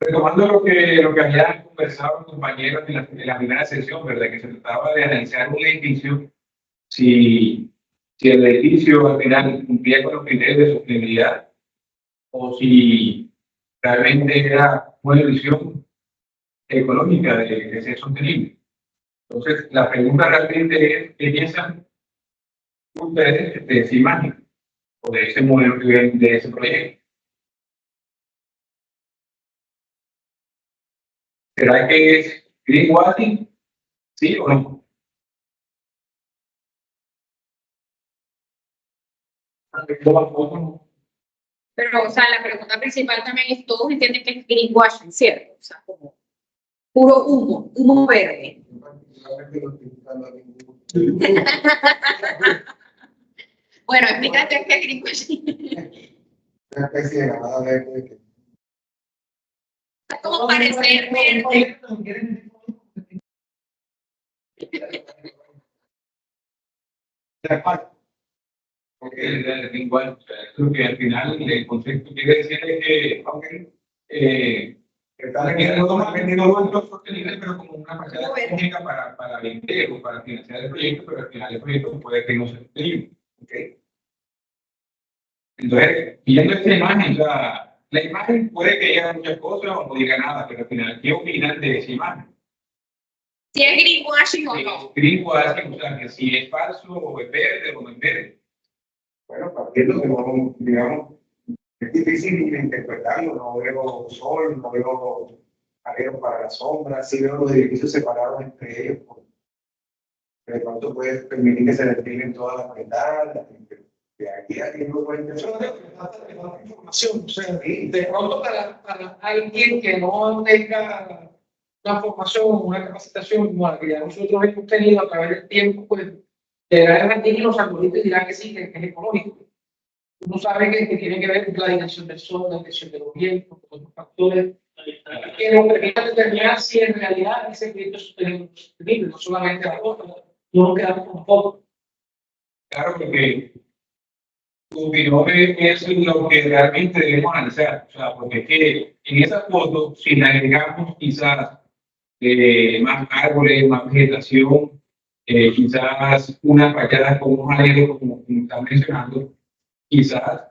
Retomando lo que habían conversado los compañeros en la primera sesión, ¿verdad? Que se trataba de analizar un edificio, si el edificio al final cumplía con los criterios de sostenibilidad o si realmente era una visión económica de ser sostenible. Entonces, la pregunta realmente es, ¿qué piensan ustedes de esa imagen o de ese modelo que ven de ese proyecto? ¿Será que es greenwashing? ¿Sí o no? Pero, o sea, la pregunta principal también es, todos entienden que es greenwashing, ¿cierto? O sea, como puro humo, humo verde. Bueno, explícate qué es greenwashing. Una especie de lavada verde. Es como parecer verde. Porque el greenwashing, o sea, creo que al final el concepto quiere decir que no es sostenible, pero como una fachada económica para vender o para financiar el proyecto, pero al final el proyecto puede que no sea sostenible. ¿Okay? Entonces, viendo esta imagen, o sea, la imagen puede que diga muchas cosas o no diga nada, pero al final, ¿qué opinan de esa imagen? Si es greenwashing o Si no. es greenwashing, o sea, que si es falso o es verde o no es verde. Bueno, partiendo de no, digamos, es difícil interpretarlo, no veo sol, no veo aleros para la sombra, sí veo los edificios separados entre ellos, de pronto puede permitir que se despliegue todas las ventanas, de aquí a aquí no puede Yo creo que falta información, o sea, de pronto para alguien que no tenga una formación, una capacitación como la que ya nosotros hemos tenido a través del tiempo, pues llegar a los algoritmos y dirá que sí, que es económico. Uno sabe que tiene que ver con la dirección del sol, la dirección del vientos, con otros factores que nos permitan determinar si en realidad ese proyecto es sostenible, no solamente la foto, no nos quedamos con fotos. Claro, porque tu opinión es lo que realmente debemos analizar, o sea, porque es que en esa foto, si le agregamos quizás más árboles, más vegetación, quizás una fachada con unos aleros, como están mencionando, quizás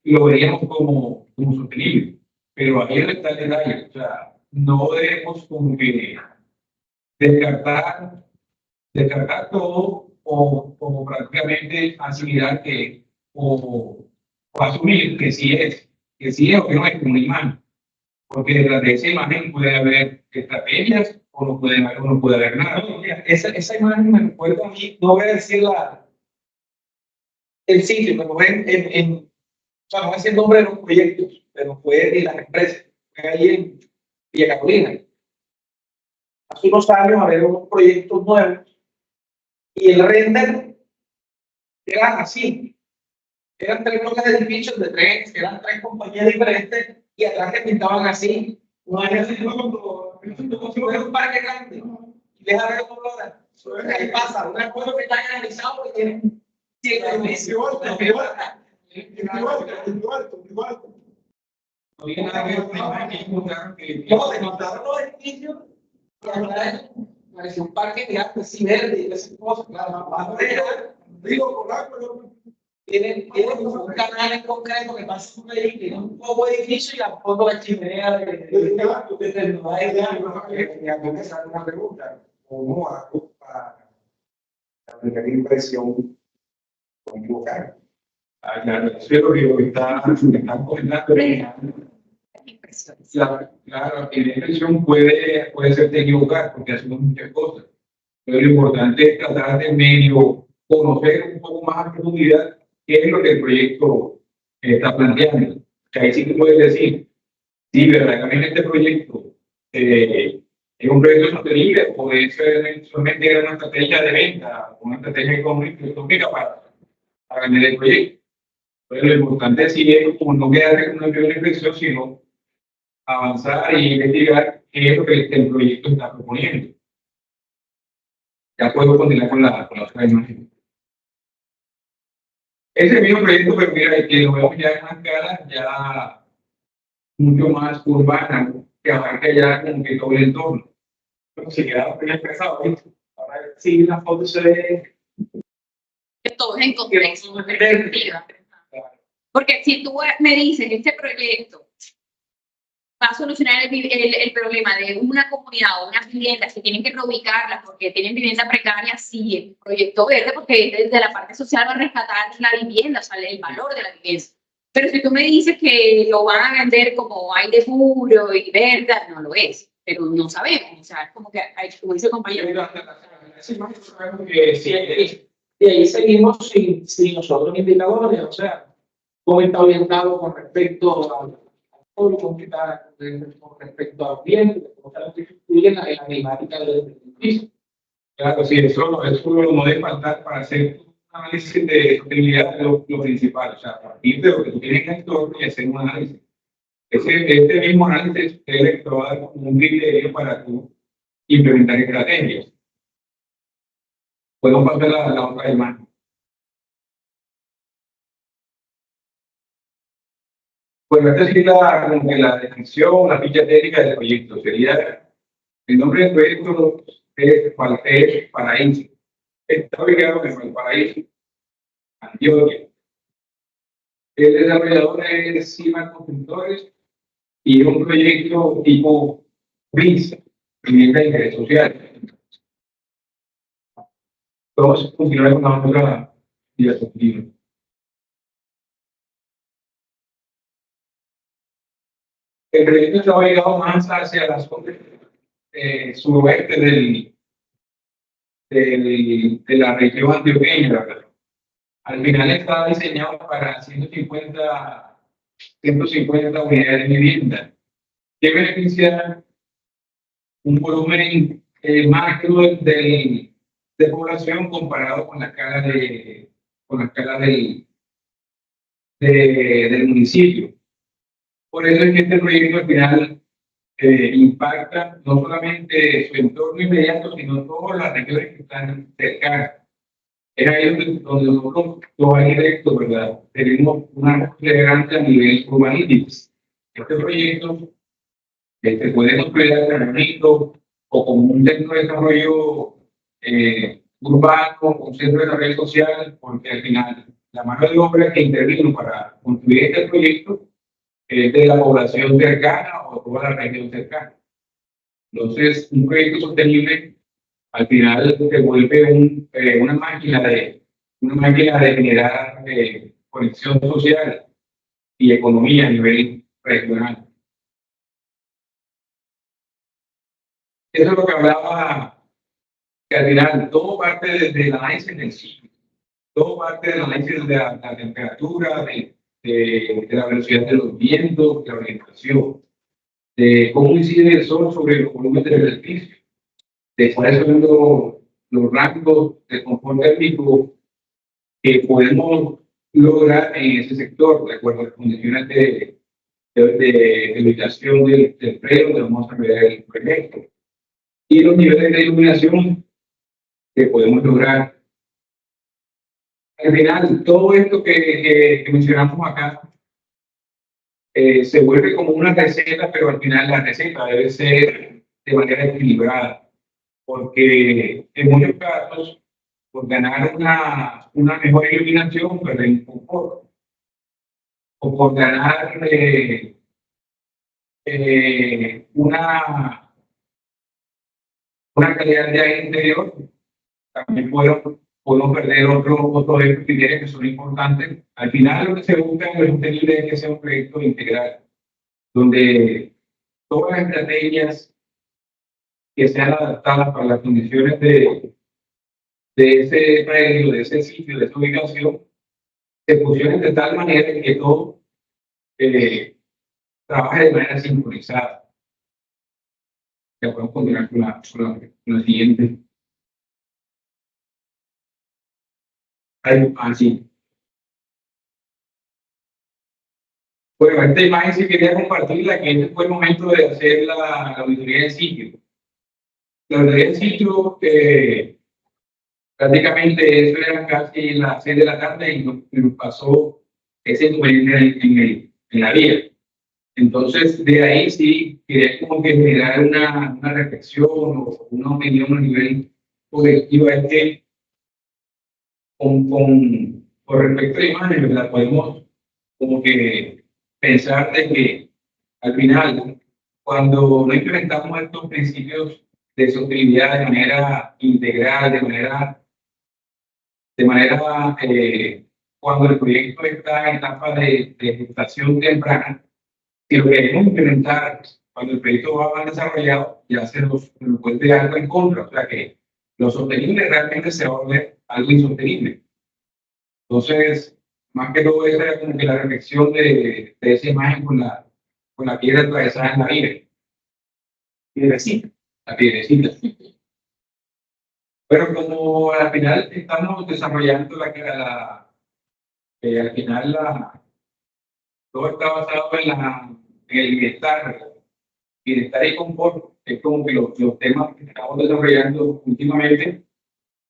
lo veríamos como sostenible. Pero ahí está el detalle, o sea, no debemos como que descartar todo o prácticamente asimilar o asumir que sí es o que no es una imagen. Porque detrás de esa imagen puede haber estrategias o no puede haber nada. No, mira, esa imagen me recuerda a mí, no voy a decir el sitio, pero fue o sea, no voy a decir el nombre de los proyectos, pero fue de las empresas, fue ahí en Villa Carolina. Hace unos años había unos proyectos nuevos y el render era así. Eran tres bloques de edificios de tres, eran tres compañías diferentes y atrás que pintaban así. No era así como un parque grande. Y deja ver cómo lo era. Ahí pasa, un acuerdo que están analizados porque tienen 7 meses. Igual. No tiene nada que ver con la imagen que encontraron No, desmontaron los edificios y atrás parecía un parque grande, así verde y esas cosas. Claro, Digo, por algo, tienen un canal en concreto que pasa por ahí, tiene un poco de edificio y a fondo la chimenea una pregunta. ¿Cómo hago para la primera impresión con equivocar? Claro, eso es lo que están comentando. Claro, en esta impresión puede serte equivocar porque hacemos muchas cosas. Pero lo importante es tratar de medio conocer un poco más a profundidad qué es lo que el proyecto está planteando. Que ahí sí que puedes decir, sí, verdaderamente este proyecto es un proyecto sostenible o es solamente una estrategia de venta, una estrategia económica para vender el proyecto. Pero lo importante sí es como no quedarte con una primera impresión, sino avanzar e investigar qué es lo que el proyecto está proponiendo. Ya puedo continuar con la otra imagen. Ese mismo proyecto, pero mira, que lo vemos ya en una escala ya mucho más urbana, que abarca ya como que todo el entorno. Pero si queda bien expresado, ¿viste? Ahora sí, la foto se ve. Que todo es en contexto, en perspectiva. Porque si tú me dices, este proyecto va a solucionar el problema de una comunidad o unas viviendas que tienen que reubicarlas porque tienen vivienda precaria, sí, el proyecto verde, porque desde la parte social va a rescatar la vivienda, o sea, el valor de la vivienda. Pero si tú me dices que lo van a vender como aire puro y verde, no lo es, pero no sabemos, o sea, es como que, como dice el compañero. Y ahí seguimos sin nosotros indicadores, o sea, cómo está orientado con respecto a cómo está con respecto al ambiente, cómo está constituyen en la climática del edificio. Claro, sí, eso no debe faltar para hacer un análisis de sostenibilidad de lo principal, o sea, a partir de lo que tú tienes en el entorno y hacer un análisis. Este mismo análisis te va a dar como un criterio para tú implementar estrategias. Podemos pasar la otra imagen. Bueno, esta es como que la definición, la ficha técnica del proyecto. Sería, el nombre del proyecto es Valparaíso Paraíso. Está ubicado en Valparaíso, Antioquia. El desarrollador es CIMA Constructores y un proyecto tipo BRIS, Vivienda de Interés Social. Vamos a continuar con la otra diapositiva. El proyecto está ubicado más hacia la zona suroeste de la región antioqueña, ¿verdad? Al final está diseñado para 150 unidades de vivienda, que benefician un volumen macro de población comparado con la escala del municipio. Por eso es que este proyecto al final impacta no solamente su entorno inmediato, sino todas las regiones que están cercanas. Es ahí donde nosotros, los arquitectos, ¿verdad?, tenemos una relevancia a nivel urbanístico. Este proyecto puede construir bonito o como un centro de desarrollo urbano, un centro de desarrollo social, porque al final la mano de obra que intervino para construir este proyecto es de la población cercana o toda la región cercana. Entonces, un proyecto sostenible al final se vuelve una máquina de generar conexión social y economía a nivel regional. Eso es lo que hablaba, que al final todo parte del análisis del ciclo, todo parte del análisis de la temperatura, de la velocidad de los vientos, de la orientación, de cómo incide el sol sobre los volúmenes del edificio, de cuáles son los rangos de confort térmico que podemos lograr en ese sector, de acuerdo a las condiciones de ubicación del predio donde vamos a ver el proyecto, y los niveles de iluminación que podemos lograr. Al final, todo esto que mencionamos acá se vuelve como una receta, pero al final la receta debe ser de manera equilibrada, porque en muchos casos, por ganar una mejor iluminación, perdemos confort, o por ganar una calidad de aire interior, también podemos perder otros criterios que son importantes. Al final, lo que se busca en el sostenible es que sea un proyecto integral, donde todas las estrategias que sean adaptadas para las condiciones de ese predio, de ese sitio, de esa ubicación, se funcionen de tal manera que todo trabaje de manera sincronizada. Ya podemos continuar con la siguiente. Sí. Bueno, esta imagen sí quería compartirla, que este fue el momento de hacer la auditoría de sitio. La auditoría de sitio, prácticamente eso era casi las 6 de la tarde y nos pasó ese inconveniente en la vía. Entonces, de ahí sí quería como que generar una reflexión o una opinión a nivel colectivo, es que con respecto a la imagen, ¿verdad? Podemos como que pensar de que al final, cuando no implementamos estos principios de sostenibilidad de manera integral, cuando el proyecto está en etapa de gestación temprana, si lo queremos implementar cuando el proyecto va más desarrollado, ya se nos puede algo en contra, o sea que lo sostenible realmente se va a volver algo insostenible. Entonces, más que todo, esa era como que la reflexión de esa imagen con la piedra atravesada en la vida. Piedrecita, la piedrecita. Pero como al final estamos desarrollando al final todo está basado en el bienestar y confort, es como que los temas que estamos desarrollando últimamente.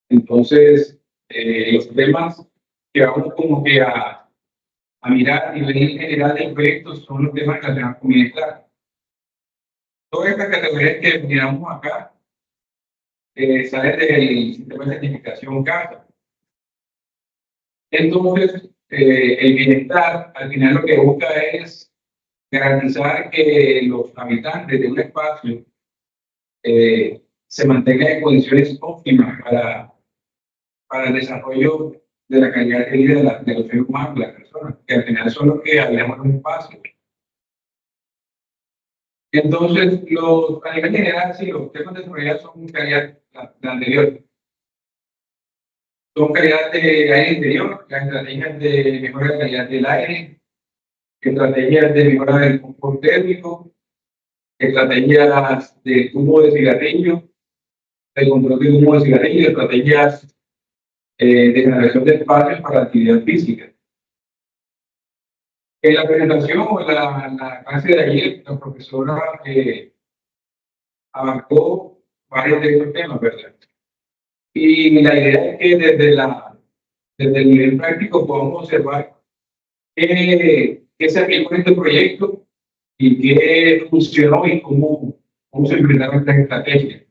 Entonces, los temas que vamos como que a mirar a nivel general del proyecto son los temas relacionados con bienestar. Todas estas categorías que miramos acá salen del sistema de certificación CASA. Entonces, el bienestar al final lo que busca es garantizar que los habitantes de un espacio se mantengan en condiciones óptimas para el desarrollo de la calidad de vida de los seres humanos, de las personas, que al final son los que hablamos en un espacio. Entonces, a nivel general, sí, los temas de seguridad son calidad de anterior. Son calidad de aire interior, las estrategias de mejora de la calidad del aire, estrategias de mejora del confort térmico, estrategias de humo de cigarrillo, de control del humo de cigarrillo, estrategias de generación de espacios para la actividad física. En la presentación o la clase de ayer, la profesora abarcó varios de estos temas, ¿verdad? Y la idea es que desde el nivel práctico podamos observar qué se aplicó en este proyecto y qué funcionó y cómo se implementaron estas estrategias.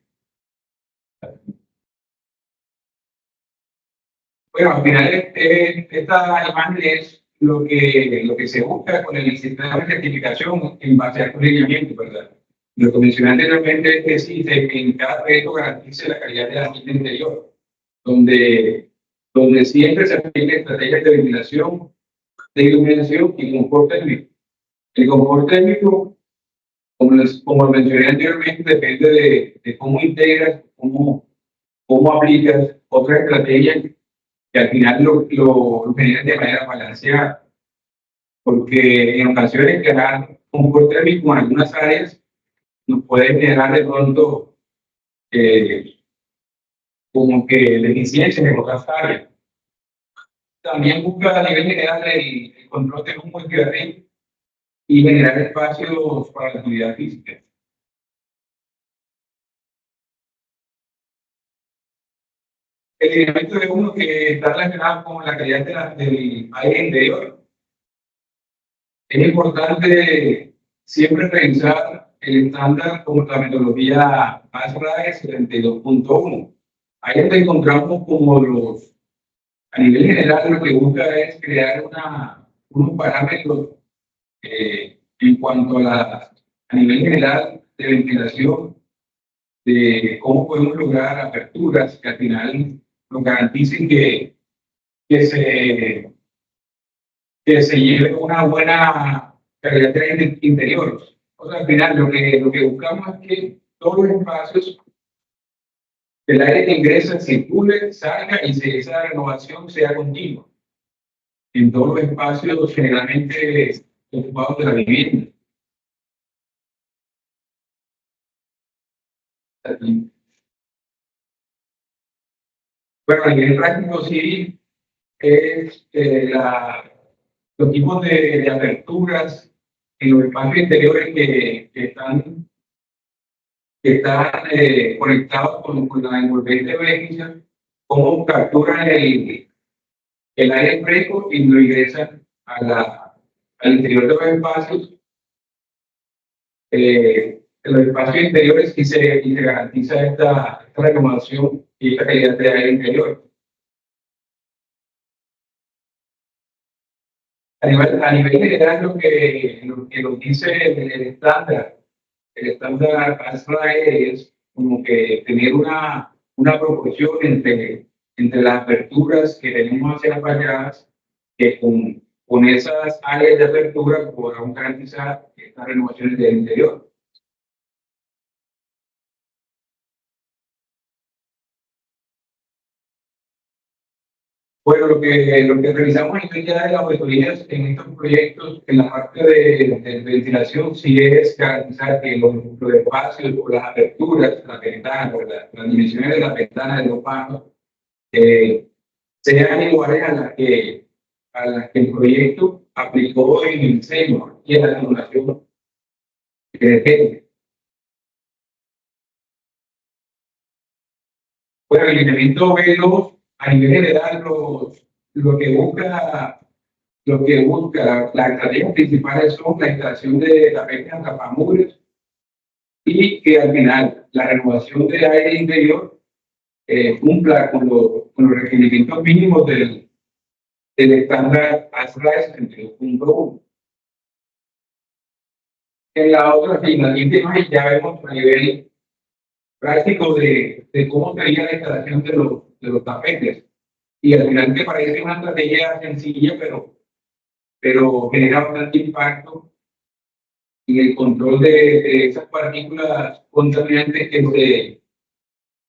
Bueno, al final esta imagen es lo que se busca con el sistema de certificación en base al lineamiento, ¿verdad? Lo que mencioné anteriormente es que sí, en cada proyecto garantice la calidad del ambiente interior, donde siempre se apliquen estrategias de ventilación, de iluminación y confort térmico. El confort térmico, como mencioné anteriormente, depende de cómo integras, cómo aplicas otras estrategias que al final lo generan de manera balanceada. Porque en ocasiones crear confort térmico en algunas áreas nos puede generar de pronto como que deficiencias en otras áreas. También busca a nivel general el control del humo y cigarrillo y generar espacios para la actividad física. El lineamiento de humo que está relacionado con la calidad del aire interior. Es importante siempre revisar el estándar como la metodología ASRAE 72.1. Ahí donde encontramos como a nivel general lo que busca es crear unos parámetros en cuanto a nivel general de ventilación, de cómo podemos lograr aperturas que al final nos garanticen que se lleve una buena calidad de aire interior. O sea, al final lo que buscamos es que todos los espacios, el aire que ingresa circule, salga y esa renovación sea continua en todos los espacios generalmente ocupados de la vivienda. Bueno, a nivel práctico sí es los tipos de aperturas en los espacios interiores que están conectados con la envolvente beneficia, cómo capturan el aire fresco y lo ingresan al interior de los espacios en los espacios interiores y se garantiza esta renovación y esta calidad de aire interior. A nivel general, lo que nos dice el estándar ASRAE es como que tener una proporción entre las aperturas que tenemos hacia las fachadas, que con esas áreas de apertura podamos garantizar estas renovaciones del interior. Bueno, lo que realizamos en ya de las auditorías en estos proyectos, en la parte de ventilación, sí es garantizar que los espacios o las aperturas, las ventanas, las dimensiones de las ventanas de los panos, sean iguales a las que el proyecto aplicó en el diseño y en la simulación energética. Bueno, el lineamiento B2 a nivel general lo que busca las estrategias principales son la instalación de tapetes tapamuros y que al final la renovación del aire interior cumpla con los requerimientos mínimos del estándar ASRAE 62.1. En la siguiente imagen ya vemos a nivel práctico de cómo sería la instalación de los tapetes. Y al final te parece una estrategia sencilla, pero genera bastante impacto en el control de esas partículas contaminantes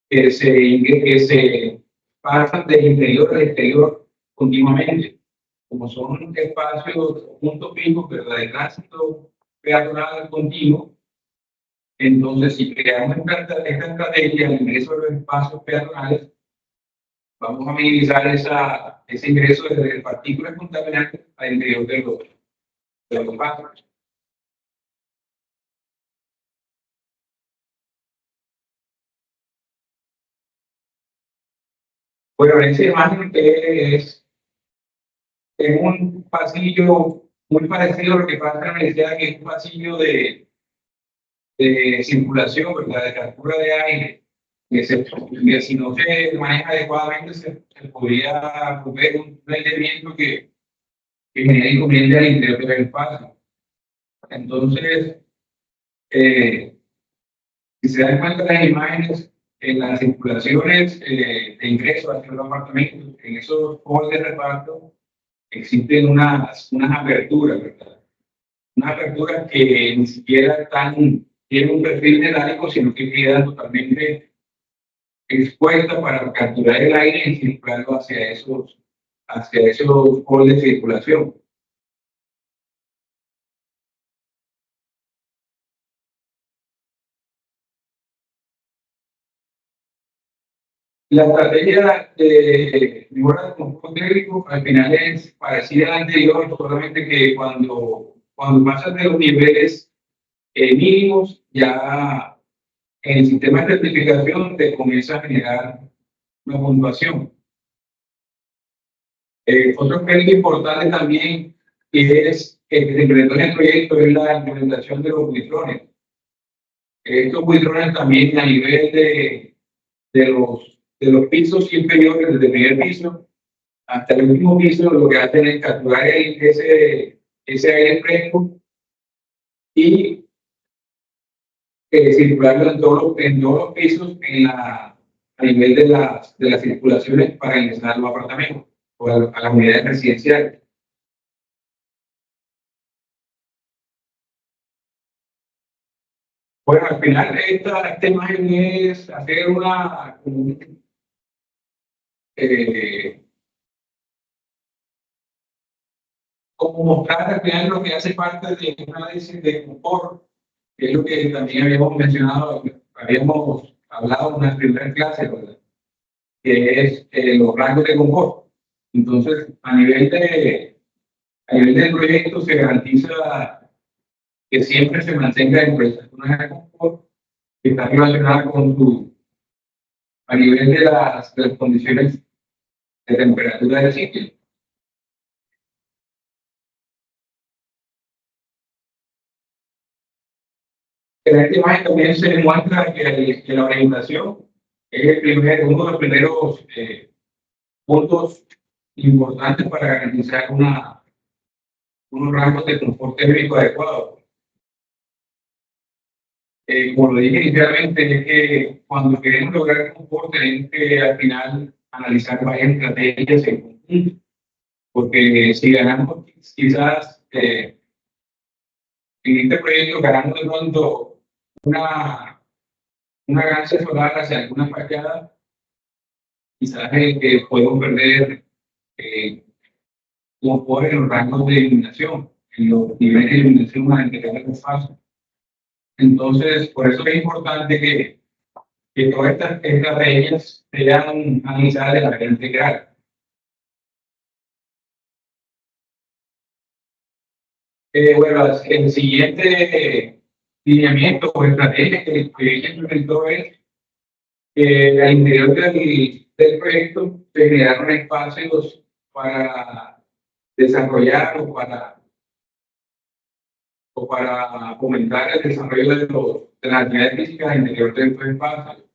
que se pasan del interior al exterior continuamente. Como son espacios, puntos fijos, ¿verdad?, de tránsito peatonal continuo. Entonces, si creamos esta estrategia de ingreso de los espacios peatonales, vamos a minimizar ese ingreso de partículas contaminantes al interior de los pasos. Bueno, esa imagen es un pasillo muy parecido a lo que pasa en la universidad, que es un pasillo de circulación, ¿verdad?, de captura de aire, que si no se maneja adecuadamente se podría romper un rendimiento que genera inconveniente al interior del espacio. Entonces, si se dan cuenta las imágenes, en las circulaciones de ingreso hacia los apartamentos, en esos halls de reparto, existen unas aperturas, ¿verdad? Unas aperturas que ni siquiera tienen un perfil metálico, sino que quedan totalmente expuestas para capturar el aire y circularlo hacia esos halls de circulación. La estrategia de mejora del confort térmico al final es parecida a la anterior, solamente que cuando pasas de los niveles mínimos, ya en el sistema de certificación te comienza a generar una puntuación. Otro aspecto importante también que se implementó en el proyecto es la implementación de los buitrones. Estos buitrones también a nivel de los pisos inferiores, desde el primer piso hasta el último piso, lo que hacen es capturar ese aire fresco y circularlo en todos los pisos a nivel de las circulaciones para ingresar a los apartamentos o a las unidades residenciales. Bueno, al final esta imagen es hacer como mostrar al final lo que hace parte de un análisis de confort, que es lo que también habíamos mencionado, habíamos hablado en la primera clase, ¿verdad?, que es los rangos de confort. Entonces, a nivel del proyecto se garantiza que siempre se mantenga dentro de esa zona de confort que está relacionada a nivel de las condiciones de temperatura del sitio. En esta imagen también se demuestra que la orientación es uno de los primeros puntos importantes para garantizar unos rangos de confort térmico adecuados. Como lo dije inicialmente, es que cuando queremos lograr confort tenemos que al final analizar varias estrategias en conjunto, porque si ganamos quizás en este proyecto ganamos de pronto una ganancia solar hacia alguna fachada, quizás podemos perder confort en los rangos de iluminación, en los niveles de iluminación a integrar el espacio. Entonces, por eso es importante que todas estas estrategias sean analizadas de manera integral. Bueno, el siguiente lineamiento o estrategia que ella implementó es que al interior del proyecto se crearon espacios para desarrollar o para fomentar el desarrollo de las actividades físicas al interior de estos espacios.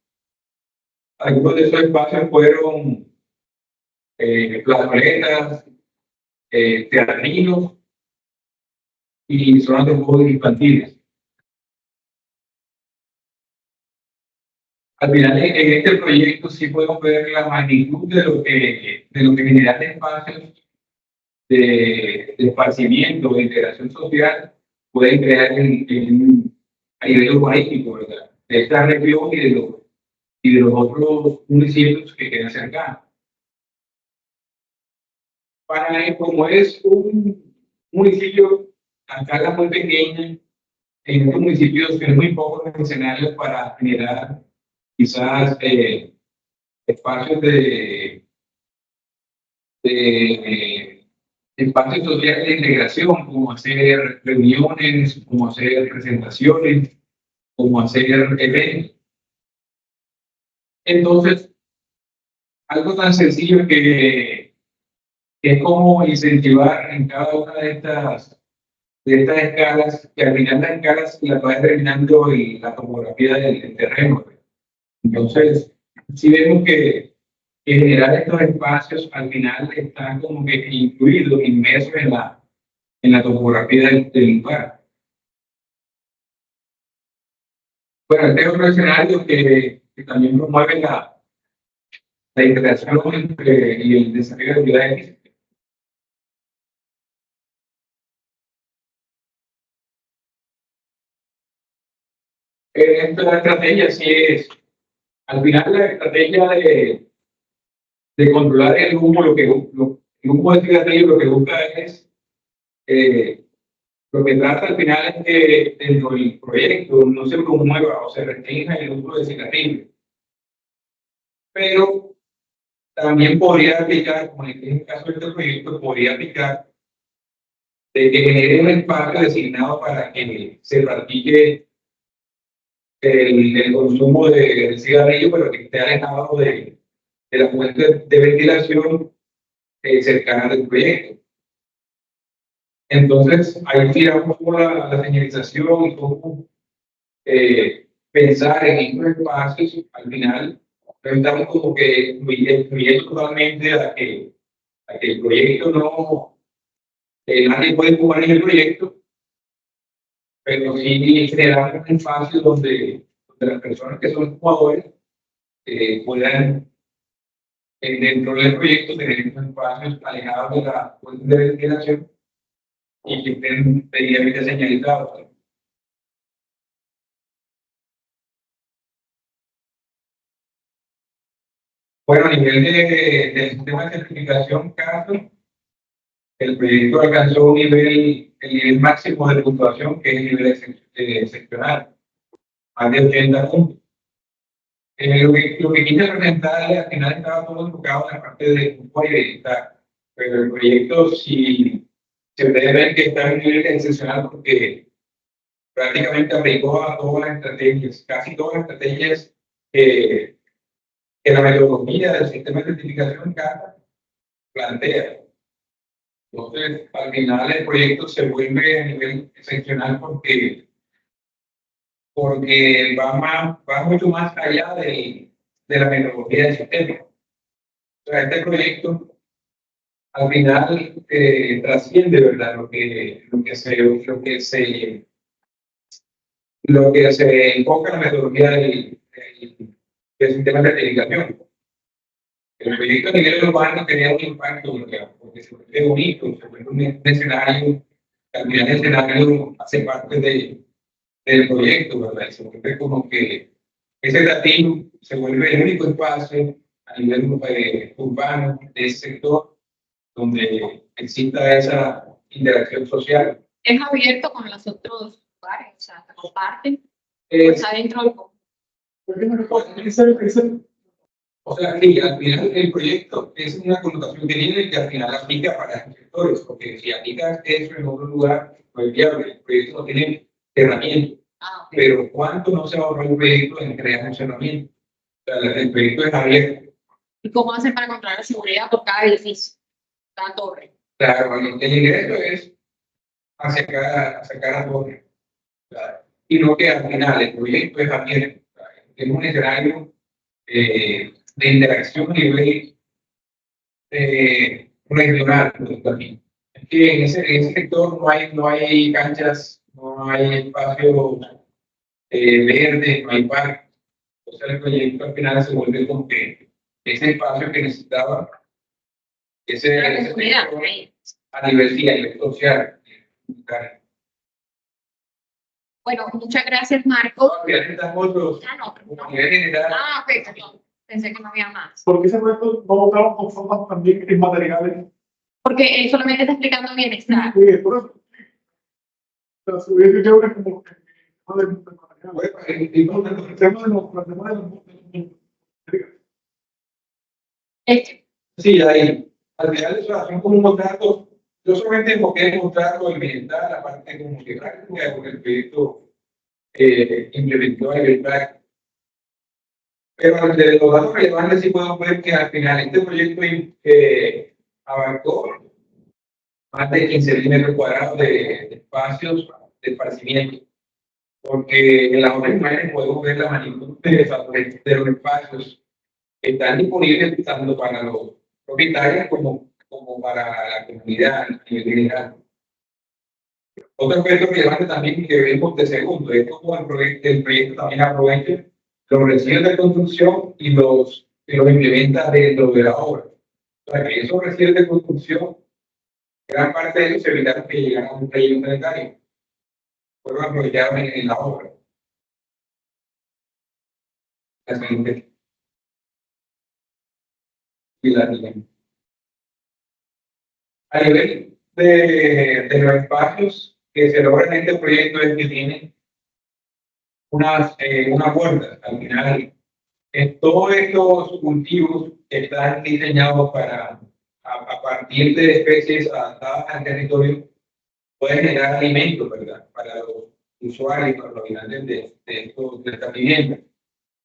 Algunos de esos espacios fueron plazoletas, teatrinos y zonas de juegos infantiles. Al final, en este proyecto sí podemos ver la magnitud de lo que generan espacios de esparcimiento, de integración social, pueden crear a nivel urbanístico, ¿verdad? De esta región y de los otros municipios que quedan cercanos. Como es un municipio a escala muy pequeña, en estos municipios tienen muy pocos escenarios para generar quizás espacios espacios sociales de integración, como hacer reuniones, como hacer presentaciones, como hacer eventos. Entonces, algo tan sencillo que es como incentivar en cada una de estas escalas, que al final las escalas las va determinando la topografía del terreno. Entonces, si vemos que generar estos espacios al final están como que incluidos, inmersos en la topografía del lugar. Bueno, este es otro escenario que también promueve la integración y el desarrollo de actividades físicas. Esta estrategia sí es, al final la estrategia de controlar el humo, el humo legislativo lo que busca es, lo que trata al final es que dentro del proyecto no se promueva o se restrinja el uso de cicatrices. Pero también podría aplicar, como en el caso de este proyecto, podría aplicar de que genere un espacio designado para que se practique el consumo de cigarrillo, pero que esté alejado de la fuente de ventilación cercana del proyecto. Entonces, ahí tiramos la señalización y cómo pensar en estos espacios. Al final, estamos como que incluyendo totalmente a que el proyecto no, nadie puede jugar en el proyecto, pero sí generar un espacio donde las personas que son jugadores puedan dentro del proyecto tener estos espacios alejados de la fuente de ventilación y que estén debidamente señalizados. Bueno, a nivel del sistema de certificación CASO, el proyecto alcanzó el nivel máximo de puntuación, que es el nivel excepcional, más de 80 puntos. Lo que quise presentarle, al final estaba todo enfocado en la parte de bienestar, pero el proyecto sí se puede ver que está en un nivel excepcional porque prácticamente aplicó a todas las estrategias, casi todas las estrategias que la metodología del sistema de certificación CASA plantea. Entonces, al final el proyecto se vuelve a nivel excepcional porque porque va mucho más allá de la metodología del sistema. O sea, este proyecto al final trasciende, ¿verdad? Lo que se enfoca en la metodología del sistema de certificación. El proyecto a nivel urbano tenía un impacto, ¿verdad? Porque se vuelve bonito, se vuelve un escenario, también el escenario hace parte del proyecto, ¿verdad? Y se vuelve como que ese latino se vuelve el único espacio a nivel urbano de ese sector donde exista esa interacción social. Es abierto con los otros lugares, o sea, se comparten, Eh, está dentro del O sea, sí, al final el proyecto es una connotación que tiene que al final aplica para esos sectores, porque si aplicas eso en otro lugar, no es viable. El proyecto no tiene herramientas, Ah, ok. pero ¿cuánto no se ahorró el proyecto en crear esa herramienta? O sea, el proyecto es abierto. ¿Y cómo hacen para controlar la seguridad por cada edificio, cada torre? Claro, bueno, el ingreso es hacia cada torre. Claro. Y no que al final el proyecto es abierto. Claro. Es un escenario de interacción a nivel regional, pues, también. Es que en ese sector no hay canchas, no hay espacio verde, no hay parque. O sea, el proyecto al final se vuelve como que ese espacio que necesitaba, La ese comunidad, sector, ahí. a nivel social. Bueno, muchas gracias, Marco. Todavía necesitamos los, Ah, no, como a no. nivel general. Ah, ok, perdón. Pensé que no había más. ¿Por qué ese proyecto no votamos con formas también en materiales? Porque él solamente está explicando bienestar. Por eso. La subida que yo creo como que de materiales. El tema de los Sí, ahí. Al final o sea, son como un contrato. Yo solamente enfoqué el contrato del bienestar, la parte como que práctica, porque el proyecto implementó el bienestar. Pero de los datos relevantes sí podemos ver que al final este proyecto abarcó más de 15.000 metros cuadrados de espacios de esparcimiento. Porque en las otras imágenes podemos ver la magnitud de los espacios que están disponibles tanto para los propietarios como para la comunidad a nivel general. Otro aspecto relevante también que vemos de segundo es cómo el proyecto también aprovecha los residuos de construcción y los implementa dentro de la obra. O sea, que esos residuos de construcción, gran parte de ellos se evitaron que llegaran a un relleno sanitario. Fueron aprovechados en la obra. La siguiente. Y la siguiente. A nivel de los espacios que se logran en este proyecto es que tiene unas puertas. Al final, todos estos cultivos están diseñados para, a partir de especies adaptadas al territorio, pueden generar alimentos, ¿verdad? Para los usuarios, para los habitantes de esta vivienda.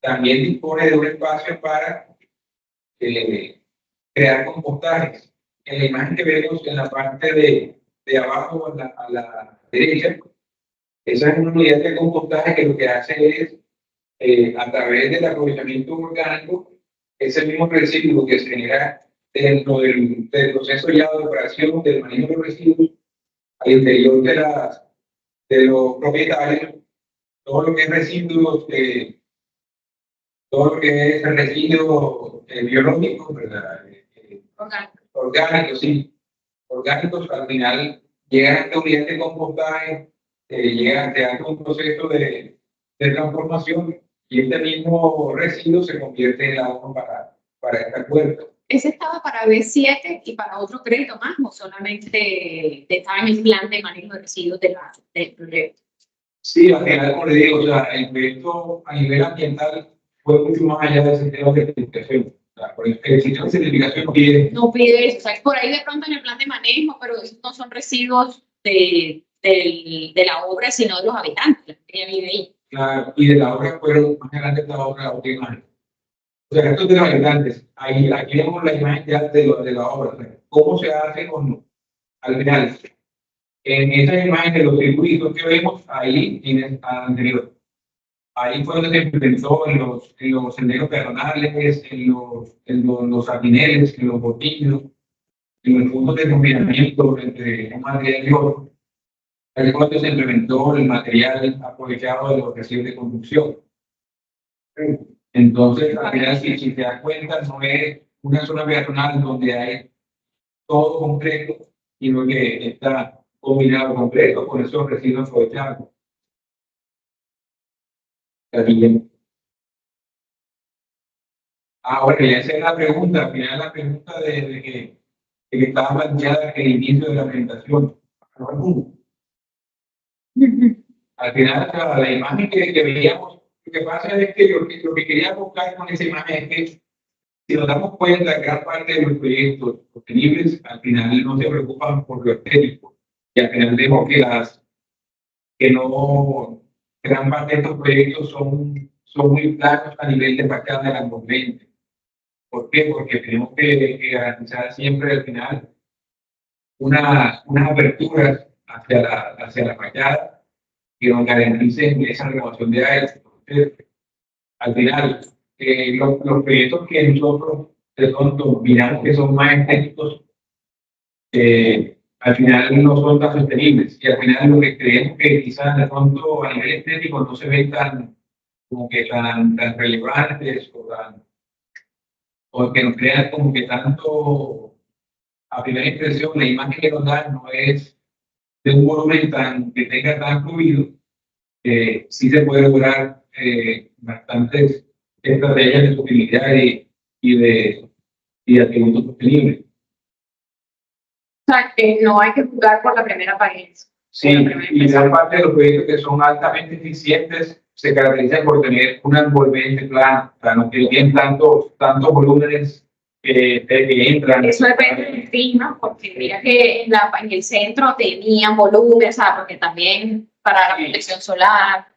También dispone de un espacio para crear compostajes. En la imagen que vemos en la parte de abajo a la derecha, esa es una unidad de compostaje que lo que hace es, a través del aprovechamiento orgánico, ese mismo residuo que se genera dentro del proceso ya de operación del manejo de los residuos, al interior de los propietarios, todo lo que es residuos, todo lo que es residuos biológicos, ¿verdad? Orgánicos, sí. Orgánicos al final llegan a esta unidad de compostaje, llegan a un proceso de transformación y este mismo residuo se convierte en la ONU para esta puerta. ¿Ese estaba para B7 y para otro crédito más o solamente estaba en el plan de manejo de residuos del proyecto? Sí, al final, como le digo, o sea, el proyecto a nivel ambiental fue mucho más allá del sistema de certificación. O sea, por el sistema de certificación pide. No pide eso, o sea, es por ahí de pronto en el plan de manejo, pero esos no son residuos de la obra, sino de los habitantes que viven ahí. Claro, y de la obra fueron más adelante la otra imagen. O sea, esto es de los habitantes. Ahí, aquí vemos la imagen ya de la obra. O sea, ¿cómo se hace al final? En esa imagen de los circuitos que vemos, ahí tienes al anterior. ahí fue donde se implementó en los senderos peatonales, en los jardineles, en los botinos, en los puntos de confinamiento entre un material y otro. Ahí fue donde se implementó el material aprovechado de los residuos de construcción. Entonces, al final, si te das cuenta, no es una zona peatonal donde hay todo concreto, sino que está combinado completo con esos residuos aprovechados. Ahora, ya esa es la pregunta, al final la pregunta de que estaba planteada en el inicio de la presentación. Al final, la imagen que veíamos, lo que pasa es que lo que quería buscar con esa imagen es que si nos damos cuenta, gran parte de los proyectos sostenibles al final no se preocupan por lo estético. Y al final vemos que no, gran parte de estos proyectos son muy planos a nivel de fachada de la envolvente. ¿Por qué? Porque tenemos que garantizar siempre al final unas aperturas hacia la fachada que nos garanticen esa renovación de aire. Entonces, al final, los proyectos que nosotros de pronto miramos que son más estéticos, al final no son tan sostenibles. Y al final lo que creemos que quizás de pronto a nivel estético no se ven tan relevantes o que nos crean como que tanto, a primera impresión, la imagen que nos dan no es de un volumen que tenga tan fluido, sí se puede lograr bastantes estrategias de sostenibilidad y de atributos sostenibles. O sea, que no hay que jugar por la primera apariencia. Sí, y gran parte de los proyectos que son altamente eficientes se caracterizan por tener una envolvente plana, o sea, no que tienen tantos volúmenes que entran. Eso depende del clima, porque mira que en el centro tenían volumen, o sea, porque también para la protección solar.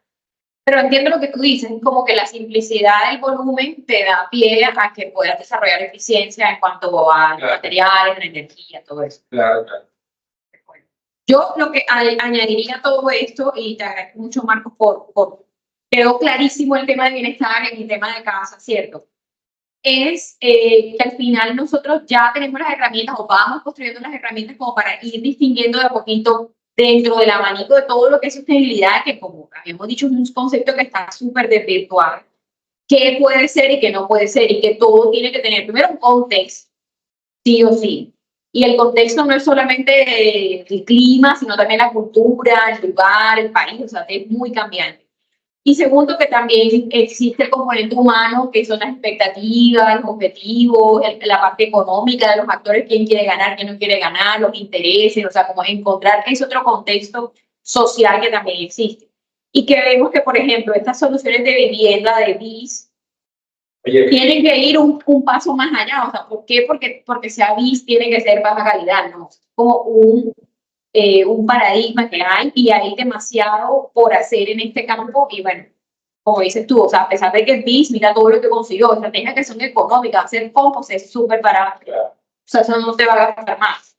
Pero entiendo lo que tú dices, como que la simplicidad del volumen te da pie a que puedas desarrollar eficiencia en cuanto a Claro. materiales, la energía, todo eso. Claro, claro. Yo lo que añadiría a todo esto, y te agradezco mucho, Marcos, quedó clarísimo el tema de bienestar en el tema de casa, ¿cierto? Es que al final nosotros ya tenemos las herramientas o vamos construyendo las herramientas como para ir distinguiendo de a poquito dentro del abanico de todo lo que es sostenibilidad, que como habíamos dicho es un concepto que está súper desvirtuado, qué puede ser y qué no puede ser, y que todo tiene que tener primero un contexto, sí o sí. Y el contexto no es solamente el clima, sino también la cultura, el lugar, el país, o sea, es muy cambiante. Y segundo, que también existe el componente humano, que son las expectativas, los objetivos, la parte económica de los actores, quién quiere ganar, quién no quiere ganar, los intereses, o sea, como encontrar ese otro contexto social que también existe. Y que vemos que, por ejemplo, estas soluciones de vivienda, de BIS, tienen que ir un paso más allá. O sea, ¿por qué? Porque sea BIS tiene que ser baja calidad, ¿no? Como un paradigma que hay y hay demasiado por hacer en este campo y bueno, como dices tú, o sea, a pesar de que es BIS, mira todo lo que consiguió, estrategias que son económicas, hacer compost es súper barato, o sea, eso no te va a gastar más.